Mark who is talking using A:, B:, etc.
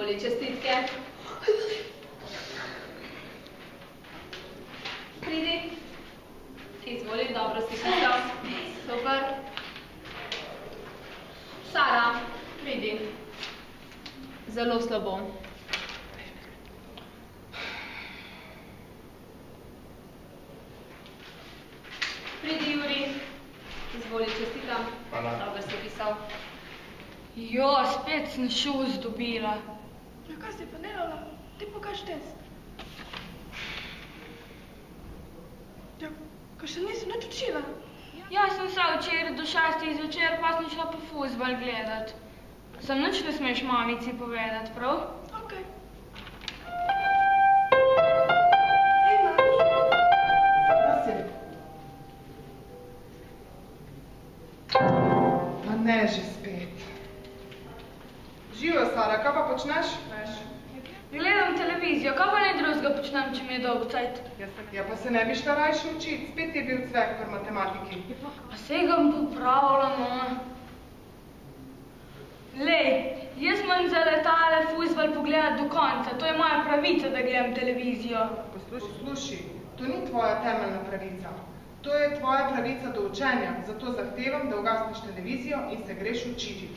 A: Izvoli čestitke. Pridi. Izvoli, dobro si pisal. Super. Sara, pridi. Zelo slabo. Pridi, Juri. Izvoli, čestitam.
B: Hvala.
A: Dobro si pisal.
C: Jo, spet sem šuz dobila.
D: Ja, kaj si pa delala? Ti pokaž test. Ja, kaj še nisem nič učila?
C: Jaz sem se včeraj do 6. zvečer, pa sem šla po fuzbal gledat. Sem nič ne smeš mamici povedati, prav?
D: Okej.
E: Pa ne že spet. Živo, Sara, kaj pa počneš?
C: Gledam televizijo, kaj pa ne drugega počnem, če mi je dolgo cajt?
E: Ja, pa se ne bi šla rajše učiti, spet je bil cvek pri matematiki.
C: Pa se ga bom popravila, no. Lej, jaz manj za letale fuzbal pogledati do konca, to je moja pravica, da gledam televizijo.
E: Posluši, to ni tvoja temeljna pravica. To je tvoja pravica do učenja, zato zahtevam, da ugasneš televizijo in se greš učiti.